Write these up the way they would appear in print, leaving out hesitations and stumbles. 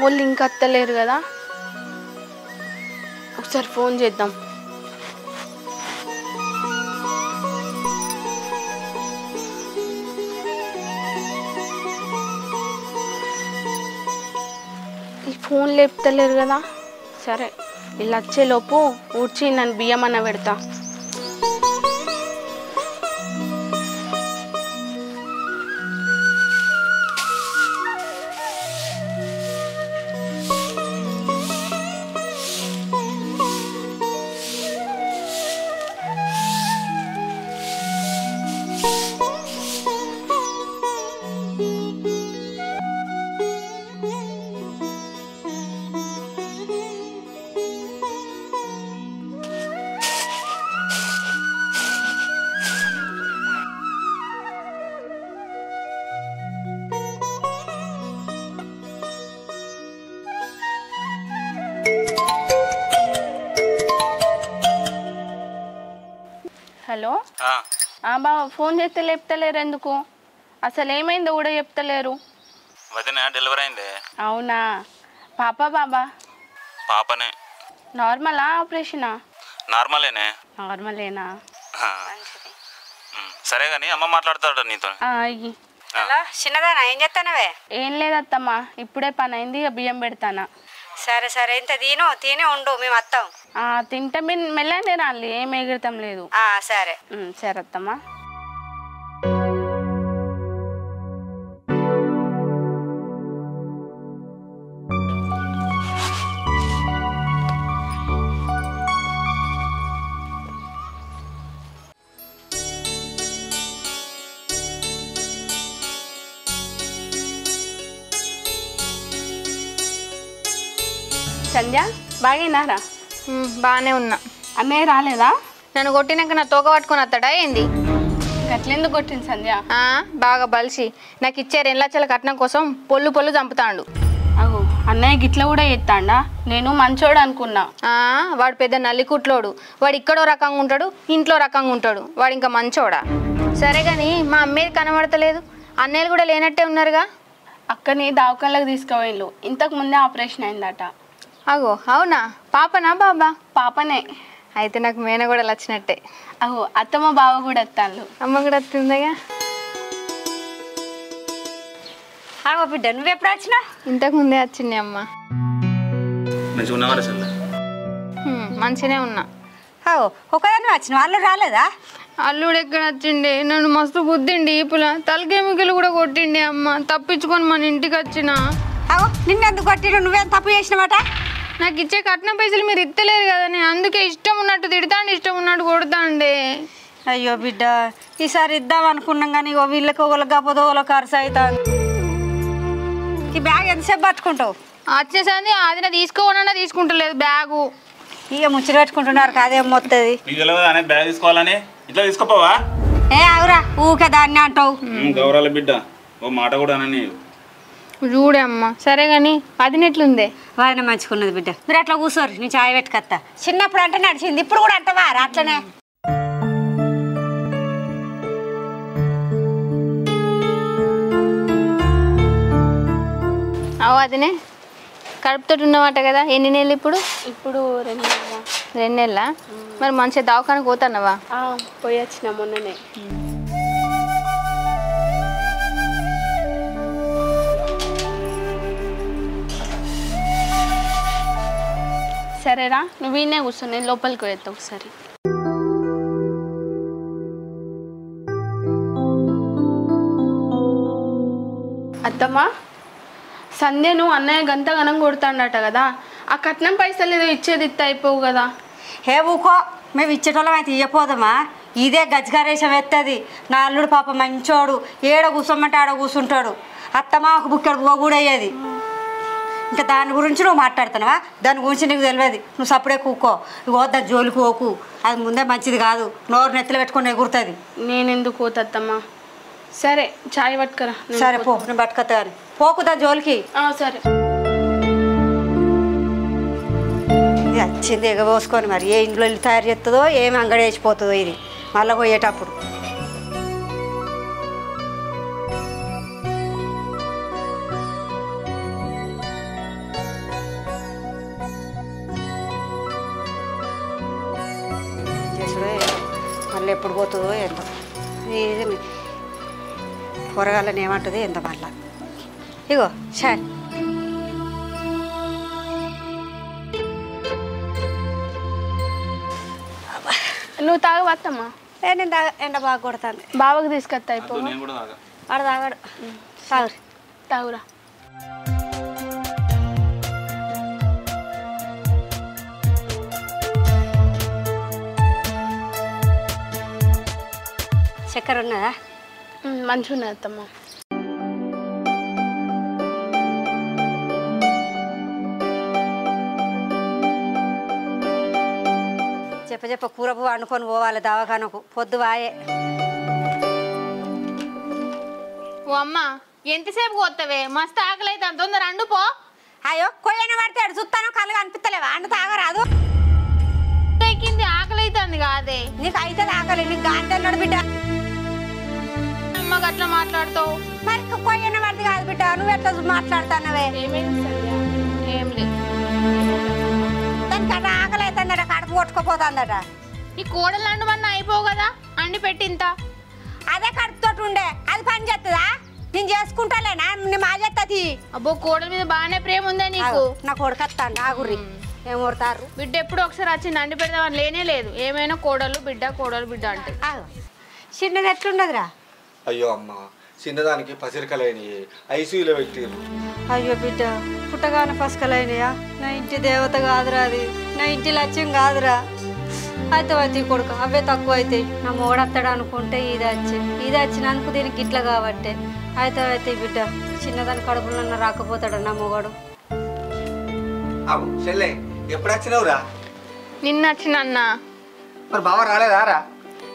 వాళ్ళు ఇంకా అత్తలేరు కదా, ఒకసారి ఫోన్ చేద్దాం. ఈ ఫోన్ లేపుతలేరు కదా, సరే ఇలా వచ్చేలోపు ఊడ్చి నన్ను బియ్యం అన్న పెడతా. హలో బాబా, ఫోన్ చేస్తే లేపుతలేరు ఎందుకు? అసలు ఏమైందో కూడా చెప్తలేరు. వదిన డెలివరీ అయింది. అవునా? పాప బాబా? పాపనే. నార్మలా ఆపరేషనా? నార్మలేనే. నార్మలేనా? సరే కానీ అమ్మ మాట్లాడతాడు నీతో. హలో చిన్నదానా, ఏం చేస్తానవే? ఏం లేదత్తమ్మా, ఇప్పుడే పని అయింది, బియ్యం పెడతానా. సరే సరే, ఇంత తినే ఉండు, మేము వస్తాం. తింటే మీరు మెల్లనే రాలి, ఏం ఎగురుతాం లేదు. సరే సరే అత్తమ్మా. సంధ్య బాగైనారా? బాగానే ఉన్నా. అన్నయ్య రాలేదా? నన్ను కొట్టినాక నా తోక పట్టుకొని వస్తాడా ఏంది? గట్లెందుకు కొట్టింది సంధ్య? బాగా బలిసి నాకు ఇచ్చే 2 లక్షల కట్నం కోసం పొల్లు చంపుతాండు. అగో అన్నయ్య గిట్ల కూడా ఎత్తాడా? నేను మంచోడు అనుకున్నా. వాడు పెద్ద నల్లికుట్లోడు. వాడు ఇక్కడో రకంగా ఉంటాడు, ఇంట్లో రకంగా ఉంటాడు. వాడు ఇంకా మంచోడా? సరే కానీ మా అమ్మేది కనబడతలేదు. అన్నయ్యలు కూడా లేనట్టే ఉన్నారుగా. అక్కని దవాఖానలకు తీసుకుపోయిళ్ళు, ఇంతకు ముందే ఆపరేషన్ అయిందట. అగో అవునా? పాపనా బాబా? పాపనే. అయితే నాకు మేన కూడా వచ్చినట్టే. అగో అత్తమ్మ బావ కూడా వస్తాను. అమ్మ కూడా వస్తుందిగా. బిడ్డ నువ్వు ఎప్పుడు వచ్చినా? ఇంతకు ముందే వచ్చింది అమ్మ. మంచిగానే ఉన్నా. ఒకదాన్ని వచ్చిన వాళ్ళు రాలేదా? అల్లుడు ఎక్కడ వచ్చిండే? నన్ను మస్తు బుద్ధిండి ఈపుల తలకేమికలు కూడా కొట్టిండి అమ్మ. తప్పించుకొని మన ఇంటికి వచ్చిన. నిన్నెందుకు కొట్టిడు? నువ్వేం తప్పు చేసినమాట? నాకు ఇచ్చే కట్నం పైసలు మీరు ఇత్తలేరు కదని, అందుకే ఇష్టం ఉన్నట్టు తిడతాండి, ఇష్టం ఉన్నట్టు కొడతాండి. అయ్యో బిడ్డ, ఈసారి ఇద్దాం అనుకున్నాం కానీ వీళ్ళకి ఒకళ్ళకి కాకపోతే ఒకళ్ళకి ఖర్చు అవుతుంది. ఈ బ్యాగ్ ఎంతసేపు పట్టుకుంటావు? వచ్చేసరి అది తీసుకోవాలన్నా తీసుకుంటలేదు బ్యాగు. ఇక ముచ్చట పెట్టుకుంటున్నారు కాదేం వస్తుంది. బ్యాగ్ తీసుకోవాలని ఇట్లా తీసుకోపోవా? ఆగురా, ఊకే దాన్ని అంటావు. గౌరవ బిడ్డ ఓ మాట కూడా అనని. చూడే అమ్మ. సరే కానీ అది నెట్లుందే? వాడిని మంచుకున్నది బిడ్డ. మీరు అట్లా కూర్చోరు, నేను చాయ్ పెట్టుకొస్తా. చిన్నప్పుడు అంటే నడిచింది, ఇప్పుడు కూడా అంటవా అట్లనే? అదినే కడుపుతో ఉన్నమాట కదా. ఎన్ని నెలలు ఇప్పుడు? ఇప్పుడు 2 నెలలా? మరి మంచిగా దవాఖానకు పోతున్నావా? పోయి వచ్చిన మొన్ననే. సరేరా, నువ్వు ఈయనే కూర్చో, నేను లోపలికి పోయేస్తా ఒకసారి. అత్తమ్మా, సంధ్యను అన్నయ్య గంతగనం కొడతాడట కదా, ఆ కట్నం పైసలు ఏదో ఇచ్చేది ఇస్తే అయిపోవు కదా. ఊకో, మేము ఇచ్చేటోళ్ళం అయితే ఇవ్వపోదామా? ఇదే గజ్జగారేషం ఎత్తది. నా అల్లుడు పాప మంచోడు, ఏడ కూర్చోమంటే ఆడ కూర్చుంటాడు. అత్తమా ఒక బుక్కడు పువ్వు కూడా అయ్యేది. ఇంకా దాని గురించి నువ్వు మాట్లాడుతున్నావా? దాని గురించి నీకు తెలియదు. నువ్వు సప్పుడే కూకో. నువ్వు దాని జోలికి పోకు, అది ముందే మంచిది కాదు. నోరు నెత్తలు పెట్టుకుని ఎగురుతుంది. నేను ఎందుకు పోతత్తమ్మా? సరే చాయ్ పట్టుకరా. సరే పో, నేను పట్టుకొస్తా కానీ పోకు దాని జోలికి. సరే. ఇది వచ్చింది ఎగబోసుకొని, మరి ఏ ఇంట్లో ఇల్లు తయారు చేస్తుందో, ఏమి అంగడి వేసిపోతుందో ఇది మళ్ళీ పోయేటప్పుడు. మళ్ళీ ఎప్పుడు పోతుందో ఏందో ఇది కూరగాయలని ఏమంటుంది ఏందో మళ్ళా ఇగో సరే నువ్వు తాగవా అత్తమ్మా? నేను ఎండ బాగా కొడుతుంది. బావకు తీసుకొస్తా అయిపో. నేను కూడా తాగా. ఆడ తాగాడు తాగురి తాగురా. చక్కెర ఉన్నదా? మంచిగా ఉన్నది అత్తమ్మ. చెప్ప కూర పువ్వు వండుకొని పోవాలి దవాఖానకు పొద్దు వాయే. ఓ అమ్మ ఎంతసేపు కొత్తవే మస్తు ఆకలి అయితే అంత తొందర అండుపో. అయ్యో కొయ్యన పడితే అడు చూస్తాను కళ్ళు కనిపిస్తలేవా అండు తాగరాదు. ఎక్కింది ఆకలి అవుతుంది కాదే. నీకు అయితే ఆకలి నీకు గాంటన్నాడు బిడ్డ. అమ్మ గట్లా మాట్లాడుతావు మరి కొయ్యన పడితే కాదు బిడ్డ నువ్వు ఎట్లా మాట్లాడుతున్నావే? ఏం లేదు దానికి అట్లా ఆకలి అవుతుందట కడుపు కొట్టుకుపోతుందట. ఈ కోడలు అండుమన్నా అయిపోవు కదా అండి పెట్టింత. అదే కడుపుతోటి ఉండే అది పని చేస్తుందా? నేను చేసుకుంటాలేనా నీ మా చేస్తుంది. అబ్బో కోడల మీద బాగానే ప్రేమ ఉందా నీకు? నా కొడుకొస్తాను ఆగుర్రి ఏం కొడతారు. బిడ్డ ఎప్పుడు ఒకసారి వచ్చింది అండి పెడదామని లేనే లేదు. ఏమైనా కోడలు బిడ్డ అంటే చిన్నది ఎట్లుండదురా? అయ్యో అమ్మ చిన్నదానికి పసిరికలైనవి ఐసీయూలో పెట్టిరు. అయ్యో బిడ్డ పుట్టగానే పసకలైనయా? నా ఇంటి దేవత కాదురా అది, నా ఇంటి లక్ష్యం కాదురా. అయితే కొడుకు అవే తక్కువ అవుతాయి. నా మొగడత్తాడు అనుకుంటే ఇది వచ్చినందుకు దీనికి ఇట్లా కాబట్టి అయితే బిడ్డ చిన్నదాని కడుపులో రాకపోతాడు నా మొగడు. చెల్లె ఎప్పుడు వచ్చినావురా? నిన్న వచ్చిన మరి బావ రాలేదారా?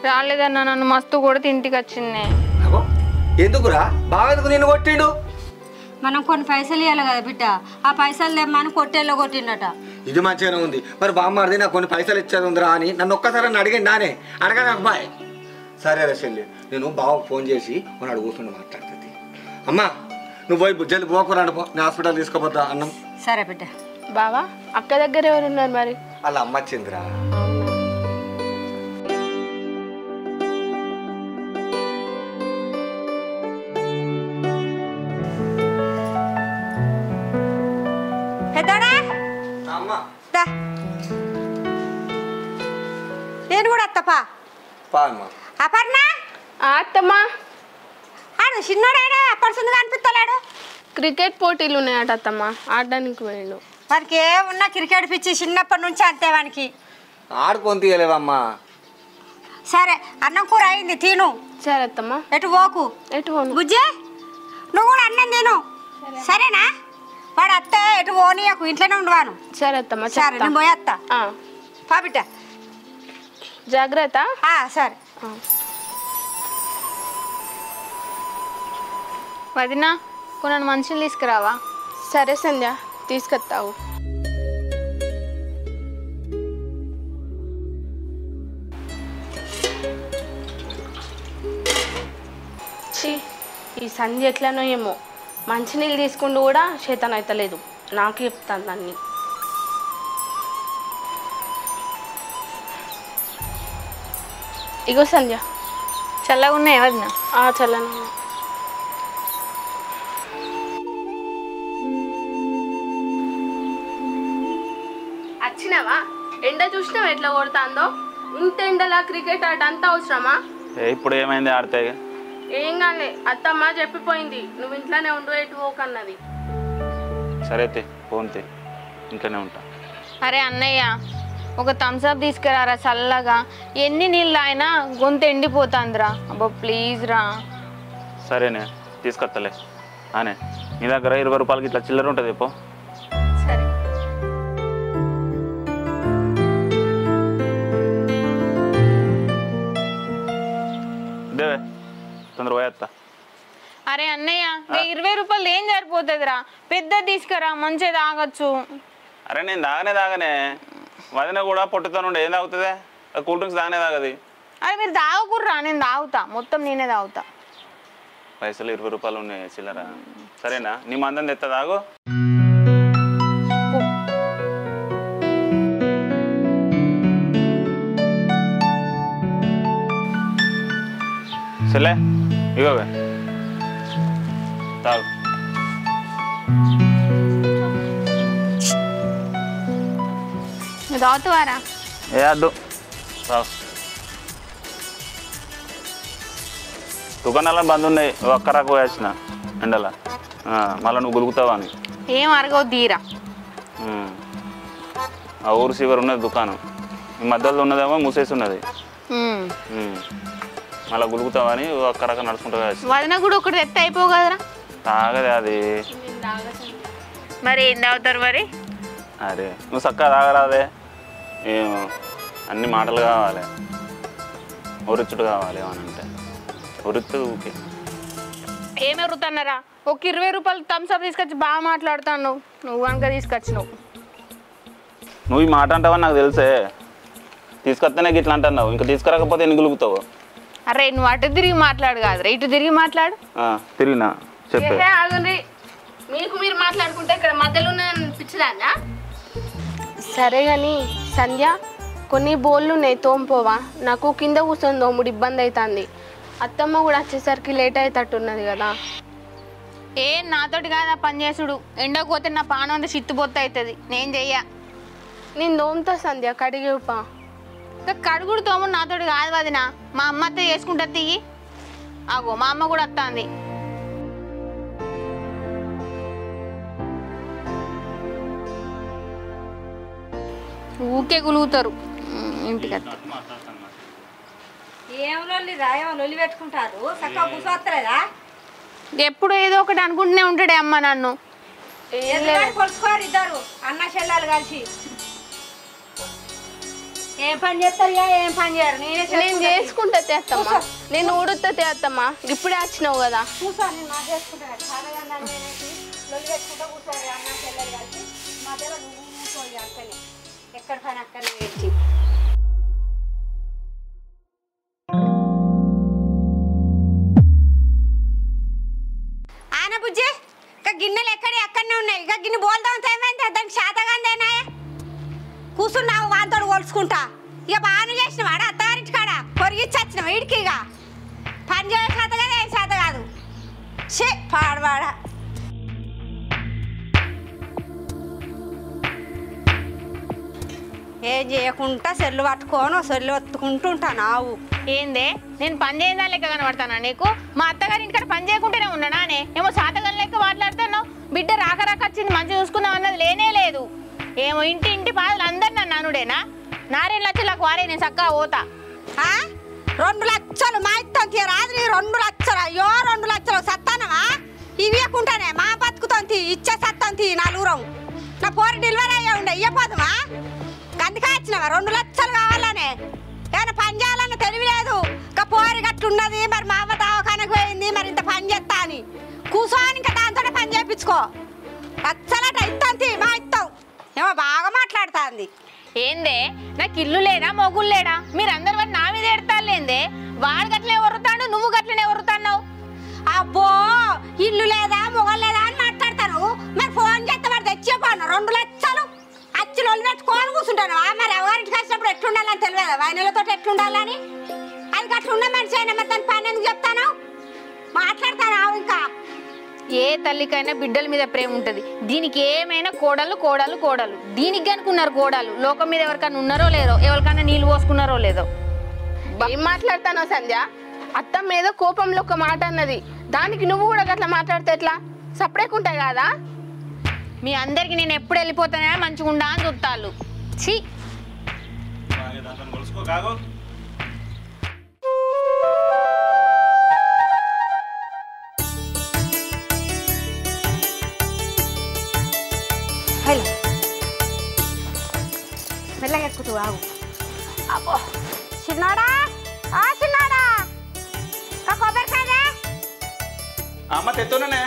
రాలేదన్నా నన్ను మస్తు కూడా ఇంటికి వచ్చింది. ఎందుకురా బావ ఎందుకు నిన్ను కొట్టిండు? మనం కొన్ని పైసలు ఇవ్వాలి కదా బిడ్డ, ఆ పైసలు తెమ్మని కొట్టేలో కొట్టిండట. ఇది మంచిగానే ఉంది. మరి బామ్మది నాకు కొన్ని పైసలు ఇచ్చేది ఉందిరా అని నన్ను ఒక్కసారి అడిగండి నానే అడగదా అబ్బాయి? సరేరా చెల్లి నేను బావకు ఫోన్ చేసి ఉన్నాడు కూర్చుని మాట్లాడుతుంది. అమ్మా నువ్వు పోయి జల్ది పోకురాడు పో, నేను హాస్పిటల్ తీసుకోపోతా అన్నం. సరే బిడ్డ. బావా అక్క దగ్గర ఎవరు ఉన్నారు మరి? వాళ్ళ అమ్మ వచ్చిందిరా. నేను కూడా అత్తపా అపర్ణ అత్తమ్మా ఆడు చిన్నోడైనా అప్పడుసుందిగా అనిపిస్తలేడు. క్రికెట్ పోటీలు ఉన్నాయట అత్తమ్మ, ఆడడానికి పోయిండు. వానికి ఏమున్నా క్రికెట్ పిచ్చి చిన్నప్పటి నుంచి అంతే వానికి. ఆడుకొని తీయలేవమ్మా. సరే అన్నం కూర అయింది తిను. సరే అత్తమ్మ. ఎటు పోకు. ఎటు పోను. బుజ్జే నువ్వు కూడా అన్నం తిను సరేనా? వాడు అత్త ఎటు పోనీయకు ఇంట్లోనే ఉండవాను. సరే అత్తమ్మ. సరే నేను పోయేస్తా. పా బిడ్డ జాగ్రత్త. సరే. వదినా కొన్ని మనుషులు తీసుకురావా? సరే సంధ్య తీసుకొస్తావు. ఈ సంధ్య ఎట్లనో ఏమో మంచినీళ్ళు తీసుకుంటూ కూడా చేతన అవుతలేదు. నాకు చెప్తాను దాన్ని. ఇగో సంధ్య చల్లగా ఉన్నాయి వదినా. చల్లనా వచ్చినావా? ఎండ చూసినావా ఎట్లా కొడుతుందో? ఇంత ఎండలా క్రికెట్ ఆట అంతా అవసరమా? ఇప్పుడు ఏమైంది ఆడితే? ఏం కాలే అత్తమ్మ చెప్పిపోయింది, నువ్వు ఇంట్లోనే ఉండు ఎటు పోకన్నది. సరే ఫోన్ ఇంట్లోనే ఉంటా. అరే అన్నయ్య ఒక థమ్స్అప్ తీసుకురారా చల్లగా. ఎన్ని నీళ్ళు అయినా గొంతు ఎండిపోతుందిరా. అబ్బో ప్లీజ్ రా. సరేనే తీసుకొస్తలే. అనే నీ దగ్గర 20 రూపాయలకి ఇట్లా చిల్లర ఉంటుంది పో. సరే దేవే తొందర పోయేస్తా. అరే అన్నయ్య 20 రూపాయలు ఏం సరిపోతుందిరా? పెద్దది తీసుకురా మంచిగా తాగొచ్చు. అరే నేను తాగనే వదిన కూడా పొట్టుతో నుండి ఏం తాగుతుంది? కూల్ డ్రింక్స్ తాగది. అరే మీరు తాగకుర్రా, నేను తాగుతా, మొత్తం నేనే తాగుతా. పైసలు 20 రూపాయలు ఉన్నాయి చిల్లర. సరేనా నీ మందం తెస్తా తాగు. చెల్లె ఇగో తాగు. తాగుతావారా? ఏ అడ్డు తాగు. దుకాణాలు బంద్ ఉన్నాయి, ఒక్కరాకు పోయాల్సిన ఎండల మళ్ళీ నువ్వు గులుగుతావా అని. ఏం అరగవు తీరా. ఆ ఊరు సివర్ ఉన్నది దుకాణం, ఈ మధ్యలో ఉన్నదేమో మూసేసి ఉన్నది. మళ్ళీ గులుగుతావా అని ఒక్కరాక నడుచుకుంటా పోయాల్సిన. వదిన కూడా ఒకటి తెత్తే అయిపో కదరా. తాగదే అది. మరి ఏం తాగుతారు మరి? అరే నువ్వు చక్కగా తాగరాదే, ఏమో అన్ని మాటలు కావాలి, ఒరుచుడు కావాలి ఏమనంటే ఒరుతుంది ఊకే. ఏమి ఎరుగుతున్నారా? ఒక 20 రూపాయలు థమ్స్అప్ తీసుకొచ్చి బాగా మాట్లాడుతాను. నువ్వు కనుక తీసుకొచ్చినావు. నువ్వు ఈ మాట అంటావని నాకు తెలుసే, తీసుకొస్తేనే ఇట్లా అంటున్నావు, ఇంకా తీసుకురాకపోతే ఎన్ని గులుగుతావు? అరే నువ్వు అటు తిరిగి మాట్లాడు కాదురా, ఇటు తిరిగి మాట్లాడు. తిరిగినా చెప్పే. ఆగండి, మీకు మీరు మాట్లాడుకుంటే ఇక్కడ మధ్యలో అనిపించదా? సరే కానీ సంధ్య, కొన్ని బోళ్ళు ఉన్నాయి తోంపోవా, నాకు కింద కూర్చొని తోముడు ఇబ్బంది అవుతుంది. అత్తమ్మ కూడా వచ్చేసరికి లేట్ అవుతట్టున్నది కదా. ఏం నాతోటి కాదా పని చేసుడు, ఎండకు పోతే నా పానం అంతా చిత్తుబొత్త అవుతుంది. నేను చెయ్య. నేను తోముతా సంధ్య, కడిగిపా. ఇంకా కడుగుడు తోముడు నాతోటి కాదు వదిన, మా అమ్మతో చేసుకుంటా తియ్యి. ఆగో మా అమ్మ కూడా వస్తుంది. ఊకే గులుగుతారు ఇంటికి వస్తే. ఏం లొల్లిరా, ఏమో లొల్లి పెట్టుకుంటారు, చక్కగా కూర్చోస్తలేదా? ఎప్పుడు ఏదో ఒకటి అనుకుంటూనే ఉంటాడే అమ్మ నన్ను. కొలుసుకోరు ఇద్దరు అన్న చెల్లెలు కలిసి. ఏం పని చేస్తారు, ఏం పని చేయరు. నేను చేసుకుంటా అత్తమ్మ, నేను ఊడుతా అత్తమ్మ, ఇప్పుడే వచ్చినావు కదా. కూర్చోని నేను నాకు చేసుకుంటాను. చాలా లొల్లి పెట్టుకుంటా కూర్చోరు అన్న చెల్లెలు కలిసి. మధ్యలో నువ్వు కూర్చోవాలి అక్కనే, ఎక్కడ పని అక్కనే వేసి. ఆన బుజ్జి, ఇక గిన్నెలు ఎక్కడి అక్కడనే ఉన్నాయి. ఇక గిన్నె బోల్దాం ఏమైంది, దానికి శాతగాందేనా కూర్చున్నావు వాంతోడు కొలుసుకుంటా. ఇక బాగానే చేసినవాడు అత్తగారింటి కాడ పొరిగిచ్చి వచ్చినావు వీడికి. ఇక పని చేయ శాత కదా, ఏం శాత కాదు. షే పాడవాడ. ఏం చేయకుండా సెల్లు పట్టుకోను, సెల్లు ఒత్తుకుంటూ ఉంటాను. ఏందే నేను పని చేయదా లెక్క కనబడతానా నీకు? మా అత్తగారి ఇంటికాడ పని చేయకుంటేనే ఉన్నానే, ఏమో శాతగం లెక్క మాట్లాడుతున్నావు. బిడ్డ రాక వచ్చింది మంచి చూసుకుందాం అన్నది లేనే లేదు. ఏమో ఇంటి బాధలు అందరు నన్ను అనుడేనా? 4 లక్షలకు వారే నేను చక్కగా పోతా. 2 లక్షలు మా ఇస్తాం రాదు. 2 లక్షలు, అయ్యో 2 లక్షలు సత్తానవా? ఇవి ఇవ్వకుంటానే మా బతుకుతాంతి, ఇచ్చే సత్తాంతి నలుగురం. నా పోరి డెలివరీ అయ్యా ఉండే ఇవ్వపోదుమా? అందుకే వచ్చినావా? 2 లక్షలు కావాలనే ఏమైనా పని చేయాలన్న తెలియలేదు. ఇంకా పోరి గట్లున్నది, మరి మా అవ్వ దవాఖానకు పోయింది, మరి ఇంత పని చేస్తా అని కూర్చోని ఇంకా దాంతోనే పని చేయించుకో. లక్షలట ఇస్తాంతి మా ఇస్తాం. ఏమో బాగా మాట్లాడుతుంది. ఏందే నాకు ఇల్లు లేడా మొగులు లేడా? మీరందరు వాడు నా మీద ఎడతాలేందే? వాడు గట్లనే వరుతాడు, నువ్వు గట్లనే వరుతున్నావు. అబ్బో ఇల్లు లేదా మొగలు లేదా అని మాట్లాడతాను. మరి ఫోన్ చేస్తే వాడు తెచ్చేపోను 2 లక్షలు అచ్చి లొల్లి పెట్టుకోని కూర్చుంటాను. మరి ఎవరింటికి వచ్చినప్పుడు ఎట్లుండాలని తెలియదా? వైనలతో ఎట్లుండాలని? అది అట్లున్న మనిషి అయినా మరి దాని పని ఎందుకు చెప్తాను? మాట్లాడతాను ఇంకా. ఏ తల్లికైనా బిడ్డల మీద ప్రేమ ఉంటుంది. దీనికి ఏమైనా కోడలు కోడలు కోడలు. దీనికి అనుకున్నారు కోడలు. లోకం మీద ఎవరికైనా ఉన్నారో లేదో, ఎవరికైనా నీళ్ళు పోసుకున్నారో లేదో. ఏం మాట్లాడతానో సంధ్య? అత్తమ్మ మీద కోపంలో ఒక మాట అన్నది, దానికి నువ్వు కూడా గట్లా మాట్లాడితే ఎట్లా? సపరేకుంటాయి కాదా? మీ అందరికి నేను ఎప్పుడు వెళ్ళిపోతానా మంచిగా ఉండా అని చూస్తాళ్ళు. ఛీ హలో మెల్లగా ఎక్కుతూ ఆగు. అబ్బో చిన్నాడా, చిన్నాడా కొబ్బరికాయదే. అమ్మ తెత్తునే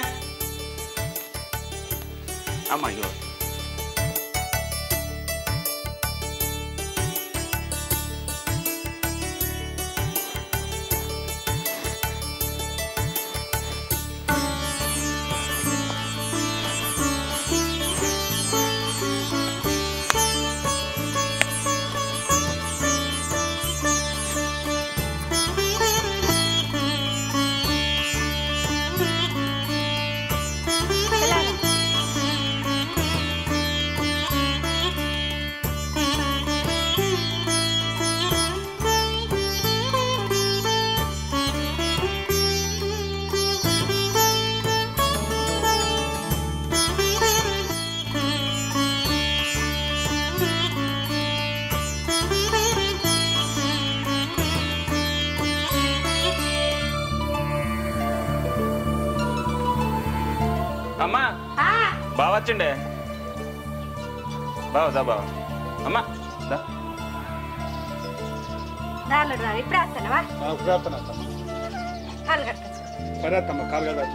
అమ్మ. అయ్యో వచ్చిండే బావ దా బావ అమ్మా దా దానిలో రా ఇప్పుడు వస్తానవా కాలు కట్టుకో సరే అత్తమ్మ కాలు కదా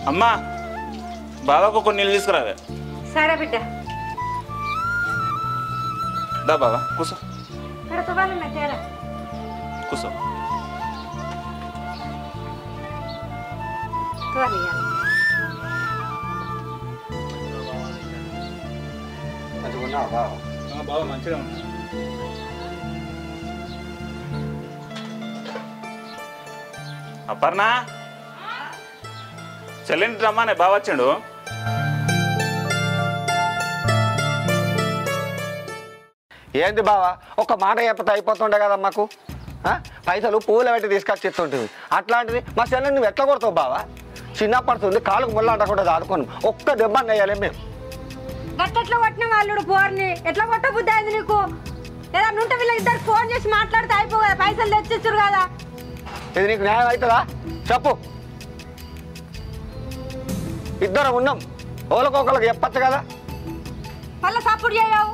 అమ్మా బాబాకు కొన్ని నీళ్ళు తీసుకురావే సరే బిడ్డ దా బాబా కూసో ఇక్కడ తువ్వాలన్నా తేరా కూసో తువ్వాలి మంచిగా ఉన్నావా బావ బావ మంచిగా ఉన్నా అపర్ణ చెల్లింటి రమ్మానే బాగా వచ్చిండు ఏంది బావా ఒక మాట చెప్పితే అయిపోతుండే కదా మాకు పైసలు పువ్వులు పెట్టి తీసుకొచ్చి ఇస్తుంటుంది అట్లాంటిది మా చెల్లెని నువ్వు ఎట్లా కొడతావు బావా చిన్నపడుతుంది కాలుకు ముళ్ళ అంటకుండా ఆడుకోను ఒక్క దెబ్బ వేయాలి మేము గట్టెట్లా కొట్టిన వాళ్ళు పోర్ని ఎట్లా కొట్ట బుద్ధి అయింది నీకు ఏదన్నా ఉంటే వీళ్ళకి ఇద్దరు ఫోన్ చేసి మాట్లాడితే అయిపో కదా పైసలు తెచ్చిచ్చారు కదా ఇది నీకు న్యాయం అవుతుందా చెప్పు ఇద్దరం ఉన్నాం ఓలకొకరికి చెప్పచ్చు కదా మళ్ళీ సపోర్ట్ చేయవు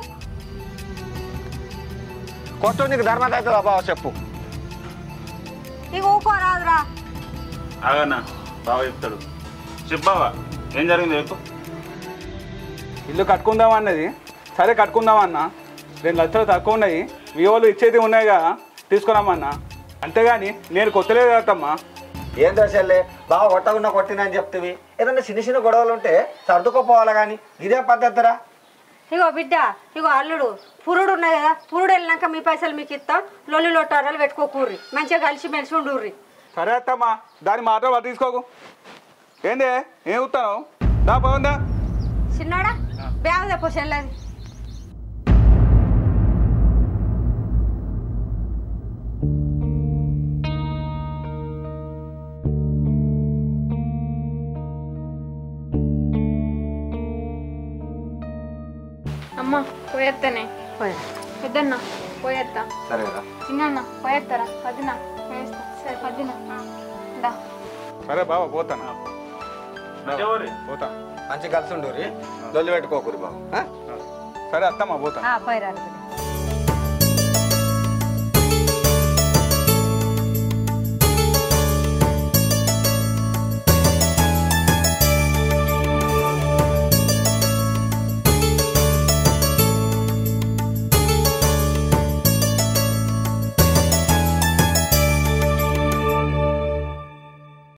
కొట్టు నీకు ధర్మత అవుతుందా బావ చెప్పు ఇక ఊకోరాదురా ఆగన్నా బావ చెప్తాడు చెప్పు బావా ఏం జరిగింది చెప్పు ఇల్లు కట్టుకుందామా అన్నది సరే కట్టుకుందామన్నా 2 లక్షలు తక్కువ ఉన్నాయి వివోలు ఇచ్చేది ఉన్నాయి కదా తీసుకురామన్నా అంతేగాని నేను కొత్తలేదు కదమ్మా ఏం దశలే బాగా కొట్టకుండా కొట్టినని చెప్తివి ఏదన్నా చిన్న చిన్న గొడవలు ఉంటే సర్దుకోపోవాలి కానీ ఇదే పద్ధతిరా ఇగో బిడ్డ ఇగో అల్లుడు పురుడు ఉన్నాయి కదా పురుడు వెళ్ళినాక మీ పైసలు మీకు ఇస్తాం లొల్లి లొట్టారాలు పెట్టుకోకూర్రి మంచిగా కలిసి మెలిసి ఉండుర్రి సరే అత్తమ్మా దాని మాట వాళ్ళు తీసుకోకు ఏందే ఏం ఉత్తావు దా బాగుందా చిన్నాడా బ్యాగ్ తెప్పో చెల్లది అమ్మ పోయేస్తానే పెద్దన్న పోయేస్తా సరే కదా చిన్న పోయేస్తారా పదిన వేస్తా సరే పదిన దా సరే బాబా పోతాను పోతా మంచి కలిసి ఉండు లొల్లి పెట్టుకోకూరి బాబు సరే అత్తమ్మా పోతా పోయిరాలి